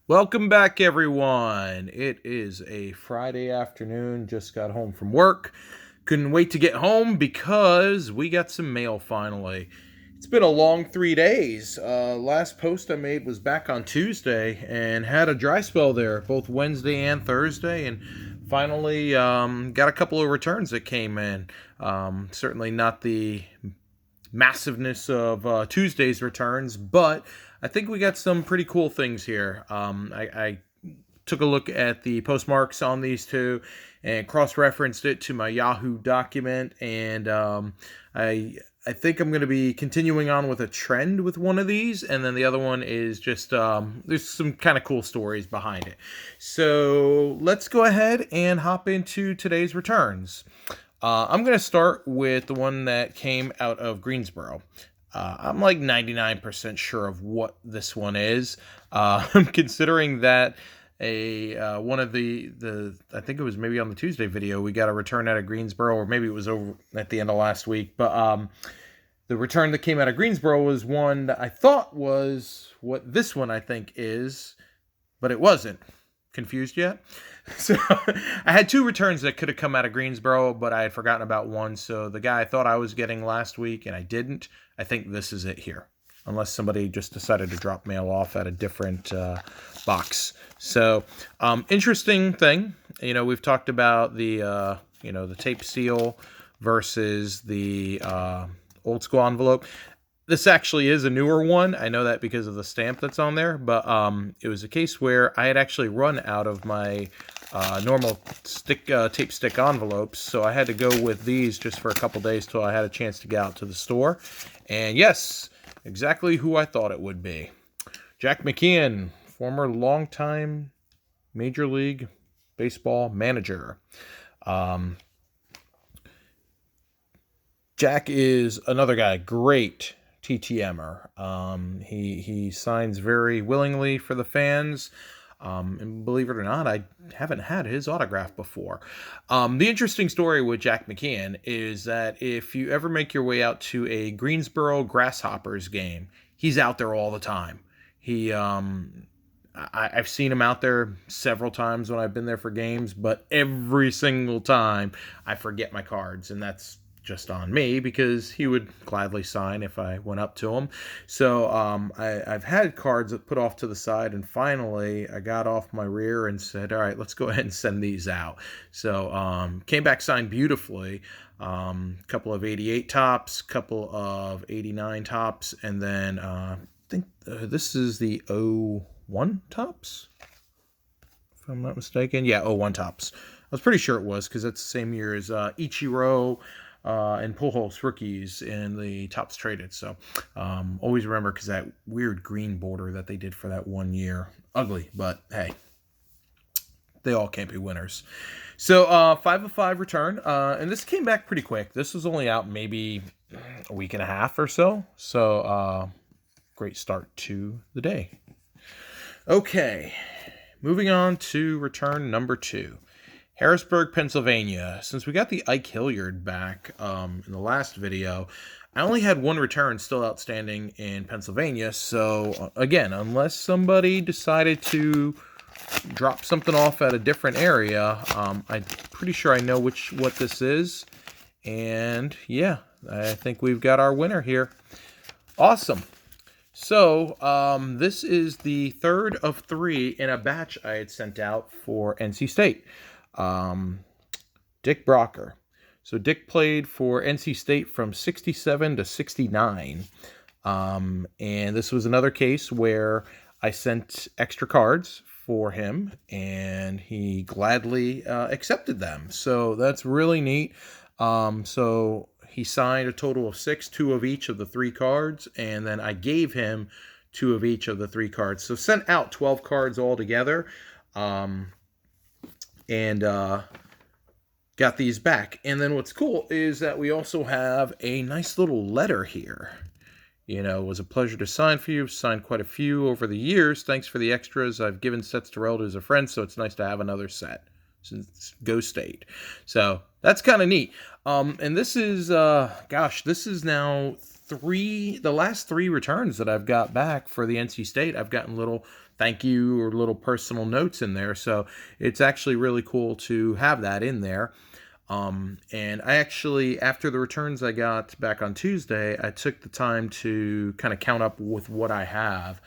Welcome back, everyone. It is a Friday afternoon. Just got home from work. Couldn't wait to get home because we got some mail finally. It's been a long 3 days. Last post I made was back on Tuesday and had a dry spell there, both Wednesday and Thursday, and finally got a couple of returns that came in. Certainly not the massiveness of Tuesday's returns, but I think we got some pretty cool things here. I took a look at the postmarks on these two and cross-referenced it to my Yahoo document, and I think I'm going to be continuing on with a trend with one of these, and then the other one is just there's some kind of cool stories behind it. So let's go ahead and hop into today's returns. I'm going to start with the one that came out of Greensboro. I'm like 99% sure of what this one is. I'm considering that one of the I think it was maybe on the Tuesday video we got a return out of Greensboro, or maybe it was over at the end of last week. But the return that came out of Greensboro was one that I thought was what this one I think is, but it wasn't. Confused yet? So I had two returns that could have come out of Greensboro, but I had forgotten about one. So the guy I thought I was getting last week and I didn't. I think this is it here, unless somebody just decided to drop mail off at a different box. So interesting thing. We've talked about the tape seal versus the old school envelope. This actually is a newer one. I know that because of the stamp that's on there, but it was a case where I had actually run out of my normal tape stick envelopes, so I had to go with these just for a couple days till I had a chance to get out to the store. And yes, exactly who I thought it would be. Jack McKeon, former longtime Major League Baseball manager. Jack is another guy, great TTMer. He signs very willingly for the fans. And believe it or not, I haven't had his autograph before. The interesting story with Jack McKeon is that if you ever make your way out to a Greensboro Grasshoppers game, he's out there all the time. I've seen him out there several times when I've been there for games, but every single time I forget my cards, and that's just on me because he would gladly sign if I went up to him. So I've had cards put off to the side, and finally I got off my rear and said, all right, let's go ahead and send these out. So came back signed beautifully. Couple of 88 tops, couple of 89 tops, and then I think this is the 01 tops, if I'm not mistaken. Yeah, 01 tops. I was pretty sure it was because that's the same year as Ichiro and Pujols rookies in the tops traded. So always remember, because that weird green border that they did for that 1 year. Ugly, but hey, they all can't be winners. So 5 of 5 return. And this came back pretty quick. This was only out maybe a week and a half or so. So great start to the day. Okay, moving on to return number 2. Harrisburg, Pennsylvania. Since we got the Ike Hilliard back in the last video, I only had one return still outstanding in Pennsylvania. So again, unless somebody decided to drop something off at a different area, I'm pretty sure I know what this is. And yeah, I think we've got our winner here. Awesome. So this is the third of 3 in a batch I had sent out for NC State. Dick Brocker. So Dick played for NC State from 67 to 69. And this was another case where I sent extra cards for him, and he gladly accepted them. So that's really neat. So he signed a total of 6, 2 of each of the 3 cards, and then I gave him 2 of each of the 3 cards. So sent out 12 cards altogether. And got these back. And then what's cool is that we also have a nice little letter here. It was a pleasure to sign for you. Signed quite a few over the years. Thanks for the extras. I've given sets to relatives or friends, so it's nice to have another set. Since Go State. So that's kind of neat. And this is, this is now the last 3 returns that I've got back for the NC State. I've gotten little thank you or little personal notes in there. So it's actually really cool to have that in there. And I actually, after the returns I got back on Tuesday, I took the time to kind of count up with what I have.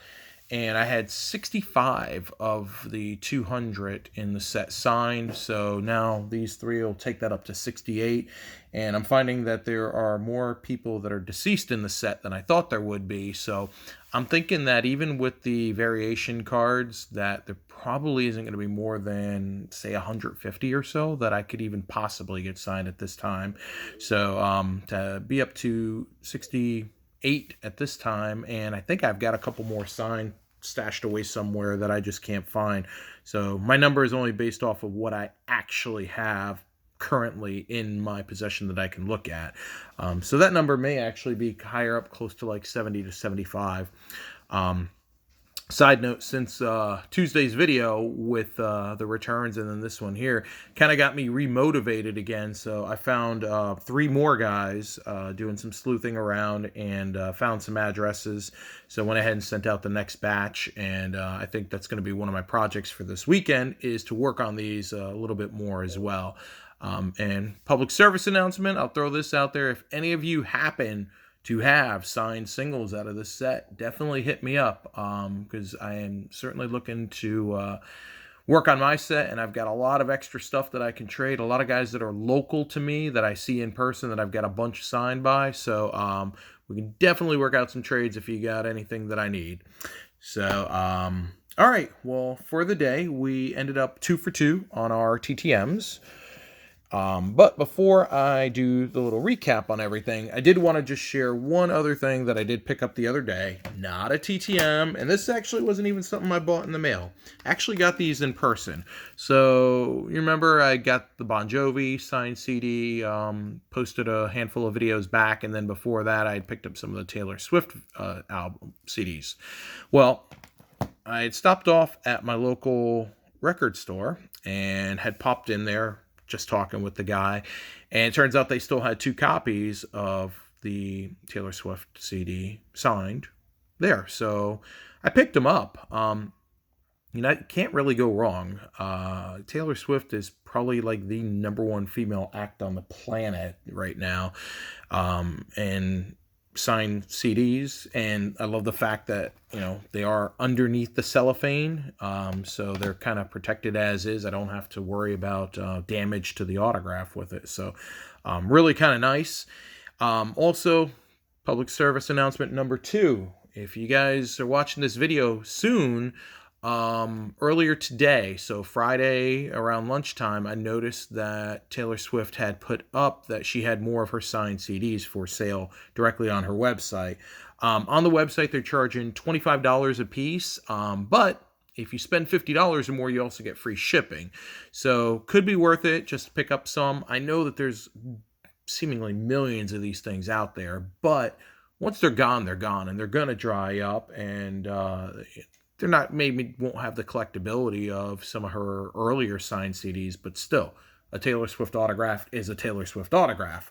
And I had 65 of the 200 in the set signed. So now these three will take that up to 68. And I'm finding that there are more people that are deceased in the set than I thought there would be. So I'm thinking that even with the variation cards, that there probably isn't going to be more than, say, 150 or so that I could even possibly get signed at this time. So to be up to 68 at this time, and I think I've got a couple more signed stashed away somewhere that I just can't find. So my number is only based off of what I actually have currently in my possession that I can look at. So that number may actually be higher up, close to like 70 to 75. Side note, since Tuesday's video with the returns and then this one here kind of got me remotivated again. So I found 3 more guys doing some sleuthing around and found some addresses. So I went ahead and sent out the next batch. And I think that's going to be one of my projects for this weekend, is to work on these a little bit more as well. And public service announcement, I'll throw this out there. If any of you happen to have signed singles out of this set, definitely hit me up, because I am certainly looking to work on my set, and I've got a lot of extra stuff that I can trade. A lot of guys that are local to me that I see in person that I've got a bunch signed by. So we can definitely work out some trades if you got anything that I need. So all right, well, for the day we ended up 2 for 2 on our TTMs. But before I do the little recap on everything, I did want to just share one other thing that I did pick up the other day. Not a TTM, and this actually wasn't even something I bought in the mail. I actually got these in person. So you remember I got the Bon Jovi signed CD, posted a handful of videos back, and then before that I had picked up some of the Taylor Swift album CDs. Well, I had stopped off at my local record store and had popped in there just talking with the guy, and it turns out they still had 2 copies of the Taylor Swift CD signed there. So I picked them up. You can't really go wrong. Taylor Swift is probably like the #1 female act on the planet right now, and signed CDs, and I love the fact that they are underneath the cellophane, so they're kind of protected as is. I don't have to worry about damage to the autograph with it, so really kind of nice. Also, public service announcement number 2. If you guys are watching this video soon, earlier today, so Friday around lunchtime, I noticed that Taylor Swift had put up that she had more of her signed CDs for sale directly on her website. On the website, they're charging $25 a piece, but if you spend $50 or more, you also get free shipping. So could be worth it just to pick up some. I know that there's seemingly millions of these things out there, but once they're gone, and they're going to dry up, and they're not, maybe won't have the collectability of some of her earlier signed CDs, but still, a Taylor Swift autograph is a Taylor Swift autograph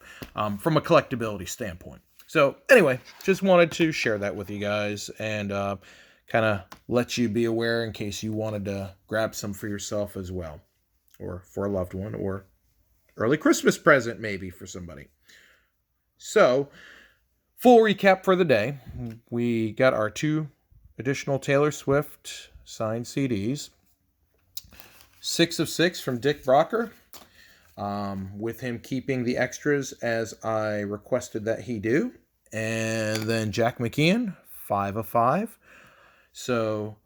from a collectability standpoint. So anyway, just wanted to share that with you guys and kind of let you be aware in case you wanted to grab some for yourself as well, or for a loved one, or early Christmas present maybe for somebody. So, full recap for the day. We got our 2 additional Taylor Swift signed CDs. 6 of 6 from Dick Brocker, with him keeping the extras as I requested that he do. And then Jack McKeon, 5 of 5. So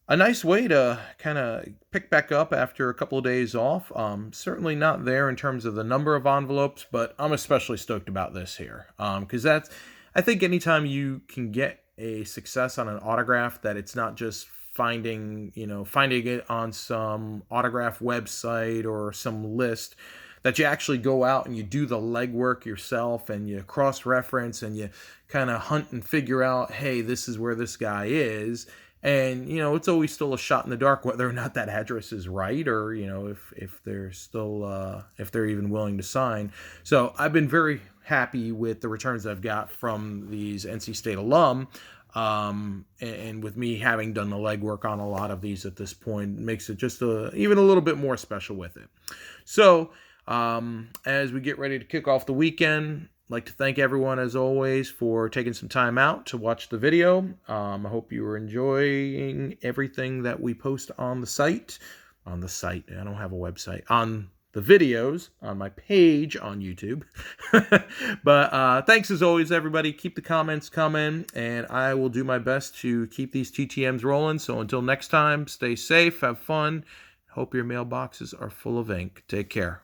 a nice way to kind of pick back up after a couple of days off. Certainly not there in terms of the number of envelopes, but I'm especially stoked about this here. Because I think anytime you can get a success on an autograph, that it's not just finding it on some autograph website or some list, that you actually go out and you do the legwork yourself and you cross-reference and you kind of hunt and figure out, hey, this is where this guy is. And, it's always still a shot in the dark whether or not that address is right, or, if they're still, if they're even willing to sign. So I've been very happy with the returns I've got from these NC State alum. And with me having done the legwork on a lot of these at this point, makes it just even a little bit more special with it. So as we get ready to kick off the weekend, I'd like to thank everyone, as always, for taking some time out to watch the video. I hope you are enjoying everything that we post on the site. On the site, I don't have a website. On the videos on my page on YouTube. But thanks as always, everybody. Keep the comments coming, and I will do my best to keep these TTMs rolling. So until next time, stay safe, have fun. Hope your mailboxes are full of ink. Take care.